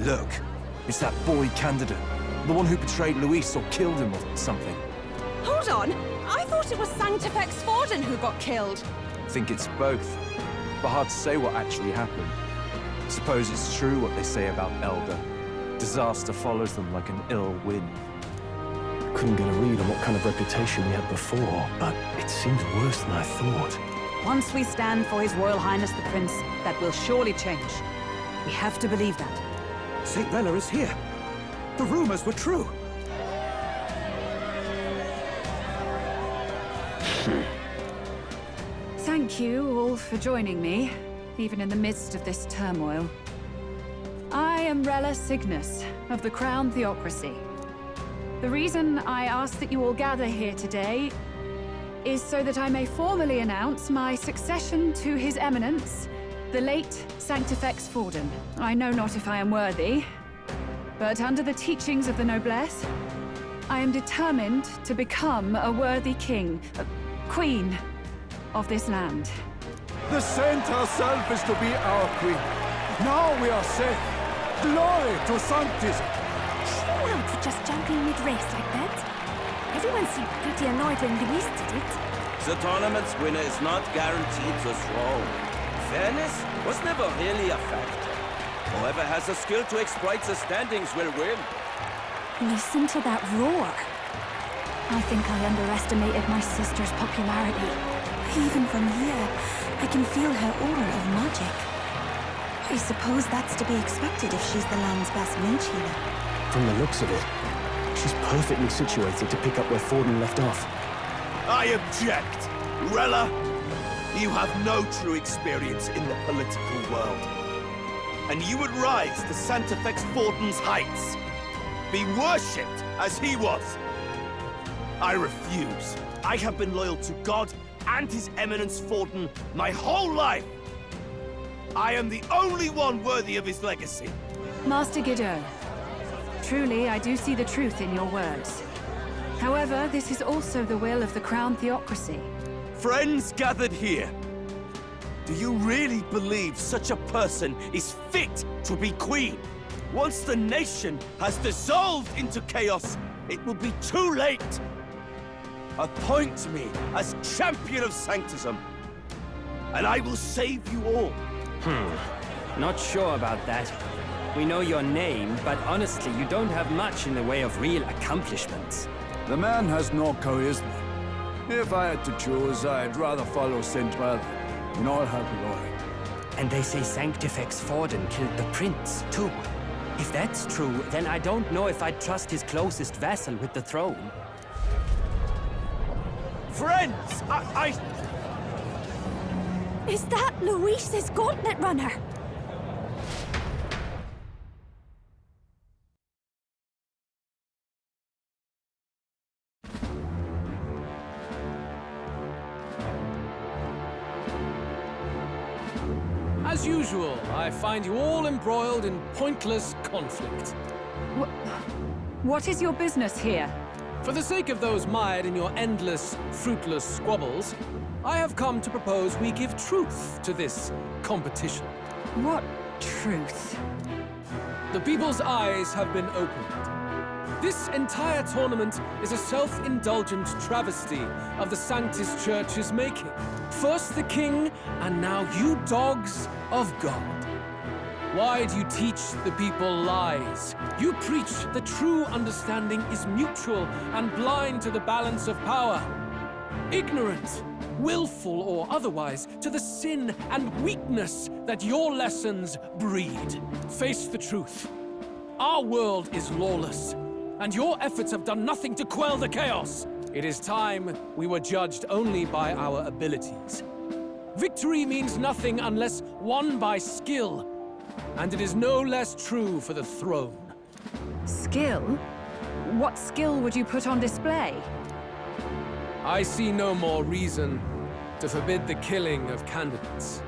Look, it's that boy candidate. The one who betrayed Luis or killed him or something. Hold on! I thought it was Sanctifex Forden who got killed. I think it's both. But hard to say what actually happened. Suppose it's true what they say about Elder. Disaster follows them like an ill wind. Couldn't get a read on what kind of reputation we had before, but it seems worse than I thought. Once we stand for His Royal Highness the Prince, that will surely change. We have to believe that. St. Rella is here. The rumors were true. Thank you all for joining me, even in the midst of this turmoil. I am Rella Cygnus, of the Crown Theocracy. The reason I ask that you all gather here today is so that I may formally announce my succession to His Eminence, the late Sanctifex Forden. I know not if I am worthy, but under the teachings of the noblesse, I am determined to become a worthy king, queen of this land. The saint herself is to be our queen. Now we are safe. Glory to Sanctism. Chill out for just jumping mid-race like that. Everyone seemed pretty annoyed when Luis did it. The tournament's winner is not guaranteed the throne. Fairness was never really a factor. Whoever has the skill to exploit the standings will win. Listen to that roar. I think I underestimated my sister's popularity. Even from here, I can feel her aura of magic. I suppose that's to be expected if she's the land's best mage healer. From the looks of it, she's perfectly situated to pick up where Forden left off. I object! Rella, you have no true experience in the political world. And you would rise to Sanctifex Forden's heights. Be worshipped as he was. I refuse. I have been loyal to God and His Eminence Forden my whole life. I am the only one worthy of his legacy. Master Guido, truly I do see the truth in your words. However, this is also the will of the Crown Theocracy. Friends gathered here, do you really believe such a person is fit to be queen? Once the nation has dissolved into chaos, it will be too late. Appoint me as champion of Sanctism, and I will save you all. Not sure about that. We know your name, but honestly, you don't have much in the way of real accomplishments. The man has no charisma. If I had to choose, I'd rather follow St. Rella in all her glory. And they say Sanctifex Forden killed the prince, too. If that's true, then I don't know if I'd trust his closest vassal with the throne. Friends, Is that Luis's gauntlet runner? As usual, I find you all embroiled in pointless conflict. What is your business here? For the sake of those mired in your endless, fruitless squabbles, I have come to propose we give truth to this competition. What truth? The people's eyes have been opened. This entire tournament is a self-indulgent travesty of the Sanctis Church's making. First the king, and now you dogs of God. Why do you teach the people lies? You preach that true understanding is mutual and blind to the balance of power. Ignorant, willful or otherwise, to the sin and weakness that your lessons breed. Face the truth. Our world is lawless, and your efforts have done nothing to quell the chaos. It is time we were judged only by our abilities. Victory means nothing unless won by skill, and it is no less true for the throne. Skill? What skill would you put on display? I see no more reason to forbid the killing of candidates.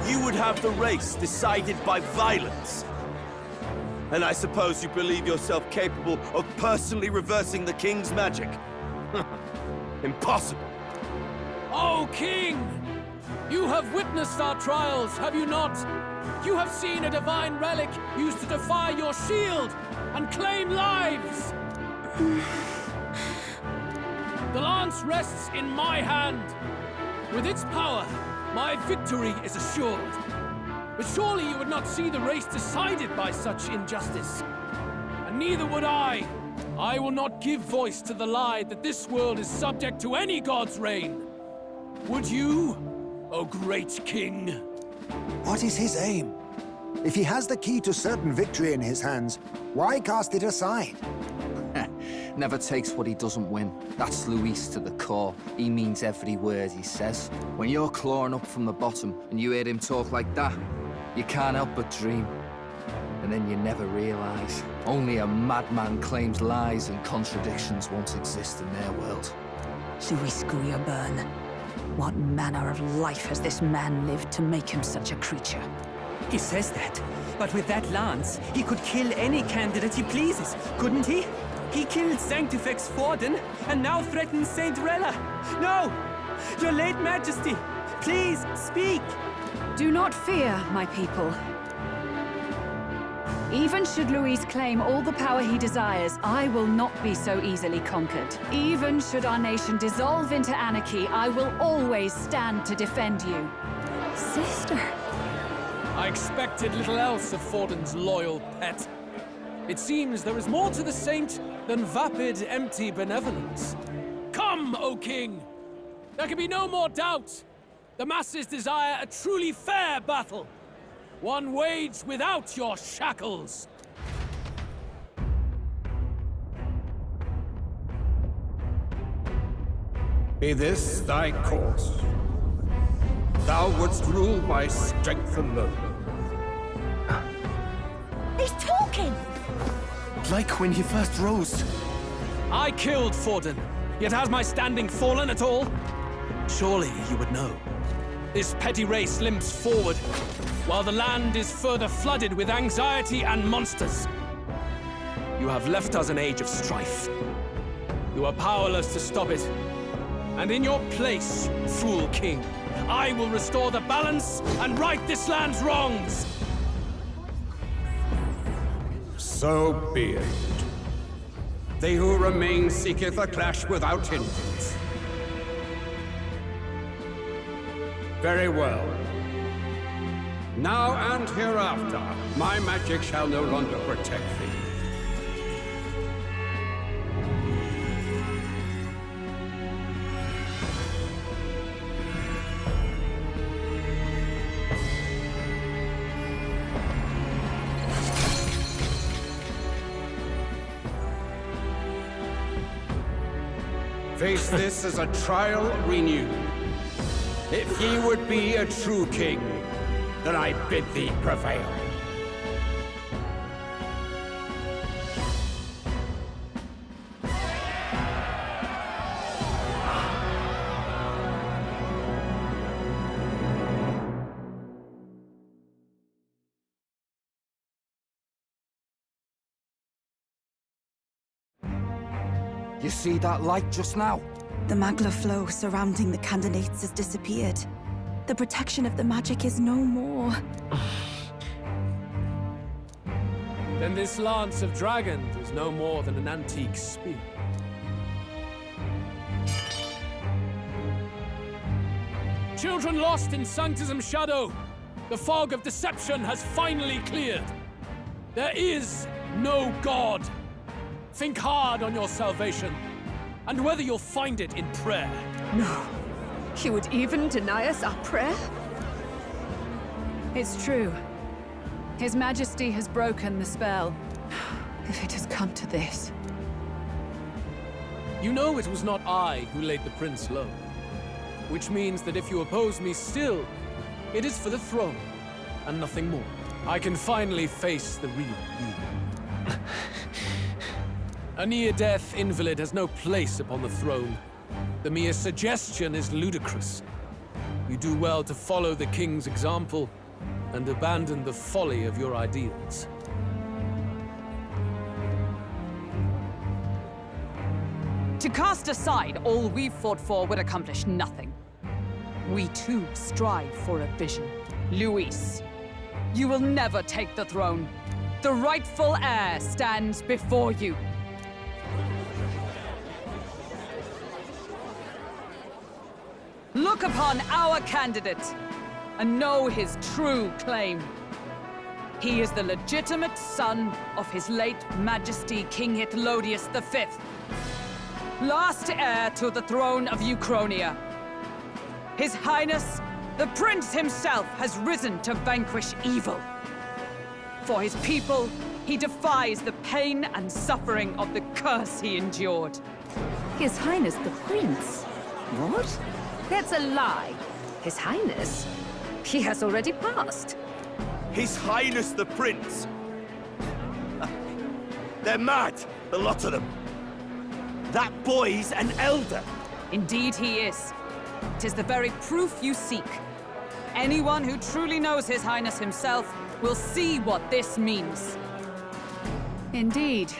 You would have the race decided by violence. And I suppose you believe yourself capable of personally reversing the king's magic? Impossible. Oh, King! You have witnessed our trials, have you not? You have seen a divine relic used to defy your shield and claim lives! The lance rests in my hand. With its power, my victory is assured. But surely you would not see the race decided by such injustice. And neither would I. I will not give voice to the lie that this world is subject to any god's reign. Would you, O great king? What is his aim? If he has the key to certain victory in his hands, why cast it aside? Never takes what he doesn't win. That's Luis to the core. He means every word he says. When you're clawing up from the bottom and you hear him talk like that, you can't help but dream. And then you never realize. Only a madman claims lies and contradictions won't exist in their world. Luis Griaburn. What manner of life has this man lived to make him such a creature? He says that, but with that lance, he could kill any candidate he pleases, couldn't he? He killed Sanctifex Forden, and now threatens Saint Rella. No! Your late Majesty, please, speak! Do not fear, my people. Even should Luis claim all the power he desires, I will not be so easily conquered. Even should our nation dissolve into anarchy, I will always stand to defend you. Sister. I expected little else of Forden's loyal pet. It seems there is more to the saint than vapid, empty benevolence. Come, O king! There can be no more doubt. The masses desire a truly fair battle. One waged without your shackles. Be this thy course. Thou wouldst rule by strength alone. He's talking! Like when he first rose. I killed Forden, yet has my standing fallen at all? Surely you would know. This petty race limps forward, while the land is further flooded with anxiety and monsters. You have left us an age of strife. You are powerless to stop it. And in your place, fool king, I will restore the balance and right this land's wrongs! So be it. They who remain seeketh a clash without hindrance. Very well. Now and hereafter, my magic shall no longer protect thee. Face this as a trial renewed. If ye would be a true king, then I bid thee prevail. You see that light just now? The magla flow surrounding the candidates has disappeared. The protection of the magic is no more. Then this lance of dragons is no more than an antique spear. Children lost in Sanctism's shadow, the fog of deception has finally cleared. There is no God. Think hard on your salvation, and whether you'll find it in prayer. No. He would even deny us our prayer? It's true. His Majesty has broken the spell. If it has come to this. You know it was not I who laid the prince low. Which means that if you oppose me still, it is for the throne, and nothing more. I can finally face the real you. A near-death invalid has no place upon the throne. The mere suggestion is ludicrous. You do well to follow the king's example and abandon the folly of your ideals. To cast aside all we've fought for would accomplish nothing. We too strive for a vision. Luis, you will never take the throne. The rightful heir stands before you. Look upon our candidate and know his true claim. He is the legitimate son of his late Majesty King Hytlodius V, last heir to the throne of Uchronia. His Highness, the Prince himself, has risen to vanquish evil. For his people, he defies the pain and suffering of the curse he endured. His Highness the Prince? What? That's a lie. His Highness? He has already passed. His Highness the Prince! They're mad, the lot of them. That boy's an elder. Indeed he is. It is the very proof you seek. Anyone who truly knows His Highness himself will see what this means. Indeed.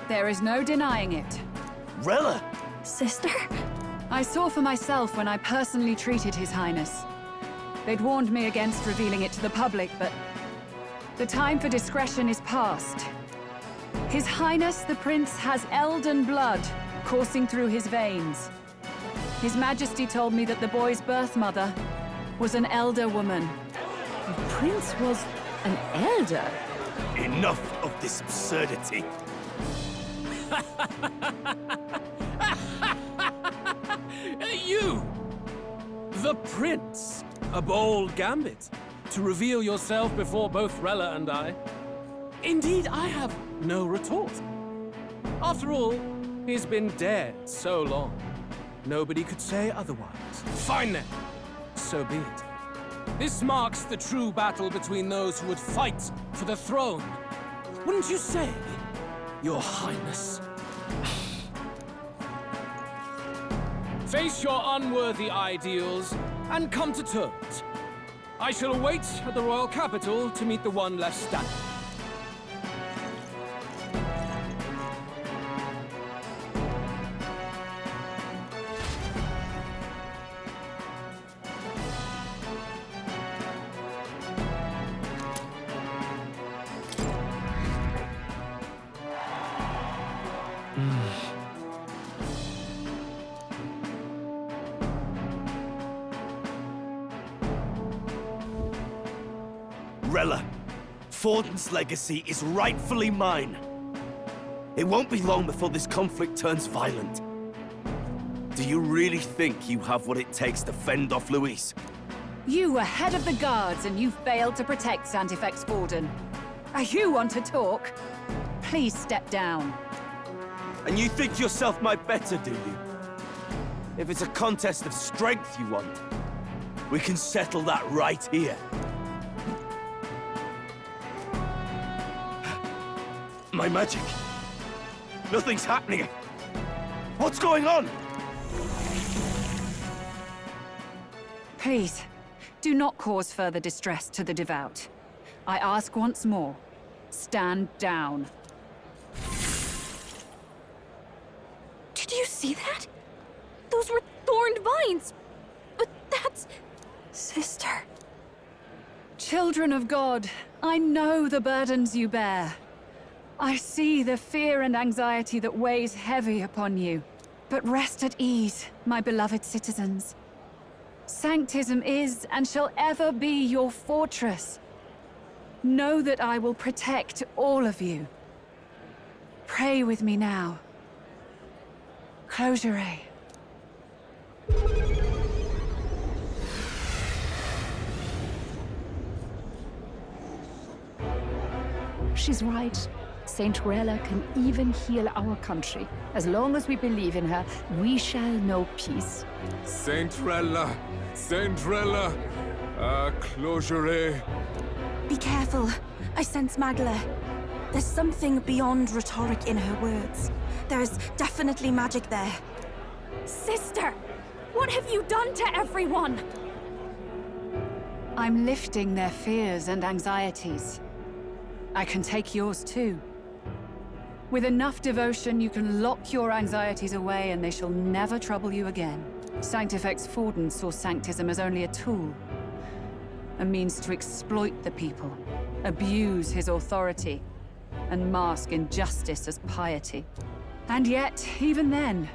There is no denying it. Rella! Sister? I saw for myself when I personally treated His Highness. They'd warned me against revealing it to the public, but the time for discretion is past. His Highness the Prince has elden blood coursing through his veins. His Majesty told me that the boy's birth mother was an elder woman. The Prince was an elder? Enough of this absurdity. You! The Prince! A bold gambit to reveal yourself before both Rella and I. Indeed, I have no retort. After all, he's been dead so long. Nobody could say otherwise. Fine then. So be it. This marks the true battle between those who would fight for the throne. Wouldn't you say, Your Highness? Face your unworthy ideals and come to terms. I shall await at the royal capital to meet the one left standing. Rella, Forden's legacy is rightfully mine. It won't be long before this conflict turns violent. Do you really think you have what it takes to fend off Luis? You were head of the guards and you failed to protect Santifex Forden. You want to talk? Please step down. And you think yourself my better, do you? If it's a contest of strength you want, we can settle that right here. My magic. Nothing's happening. What's going on? Please, do not cause further distress to the devout. I ask once more, stand down. Did you see that? Those were thorned vines. But that's... Sister. Children of God, I know the burdens you bear. I see the fear and anxiety that weighs heavy upon you. But rest at ease, my beloved citizens. Sanctism is and shall ever be your fortress. Know that I will protect all of you. Pray with me now. Closure. She's right. Saint Rella can even heal our country. As long as we believe in her, we shall know peace. Saint Rella! Saint Rella! Closure. Be careful. I sense Magla. There's something beyond rhetoric in her words. There's definitely magic there. Sister! What have you done to everyone? I'm lifting their fears and anxieties. I can take yours too. With enough devotion, you can lock your anxieties away and they shall never trouble you again. Sanctifex Forden saw Sanctism as only a tool. A means to exploit the people, abuse his authority, and mask injustice as piety. And yet, even then,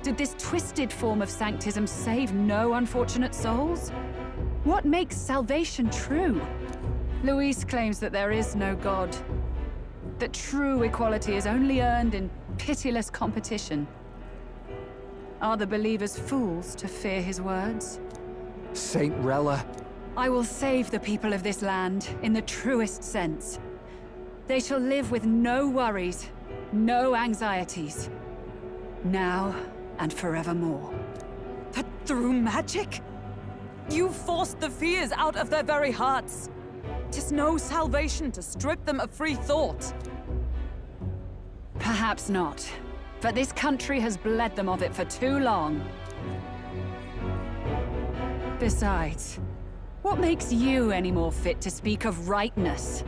did this twisted form of Sanctism save no unfortunate souls? What makes salvation true? Luis claims that there is no God, that true equality is only earned in pitiless competition. Are the believers fools to fear his words? Saint Rella. I will save the people of this land in the truest sense. They shall live with no worries, no anxieties. Now and forevermore. But through magic? You forced the fears out of their very hearts. 'Tis no salvation to strip them of free thought. Perhaps not. But this country has bled them of it for too long. Besides, what makes you any more fit to speak of rightness?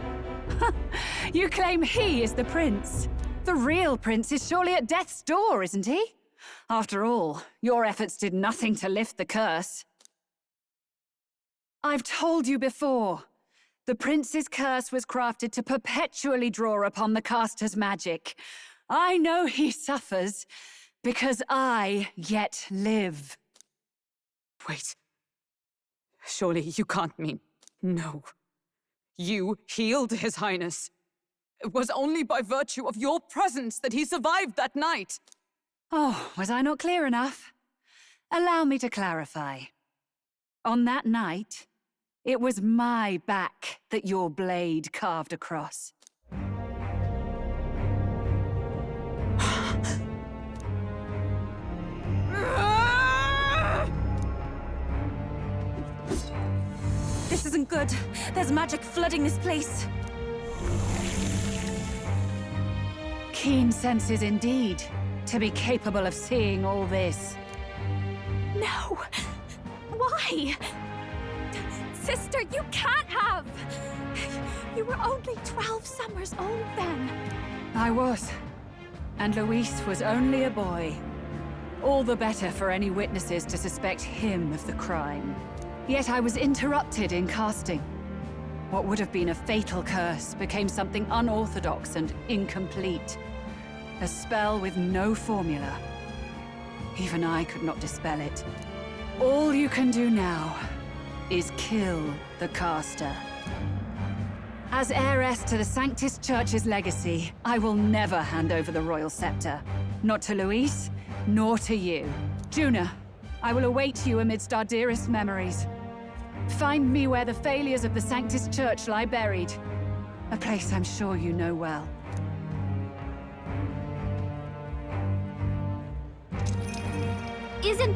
You claim he is the prince. The real prince is surely at death's door, isn't he? After all, your efforts did nothing to lift the curse. I've told you before. The prince's curse was crafted to perpetually draw upon the caster's magic. I know he suffers, because I yet live. Wait. Surely you can't mean... No. You healed His Highness. It was only by virtue of your presence that he survived that night. Oh, was I not clear enough? Allow me to clarify. On that night, it was my back that your blade carved across. This isn't good. There's magic flooding this place. Keen senses indeed, to be capable of seeing all this. No! Why? Sister, you can't have! You were only 12 summers old then. I was. And Luis was only a boy. All the better for any witnesses to suspect him of the crime. Yet I was interrupted in casting. What would have been a fatal curse became something unorthodox and incomplete. A spell with no formula. Even I could not dispel it. All you can do now is kill the caster. As heiress to the Sanctis Church's legacy, I will never hand over the royal scepter. Not to Luis, nor to you. Juna, I will await you amidst our dearest memories. Find me where the failures of the Sanctis Church lie buried. A place I'm sure you know well. Isn't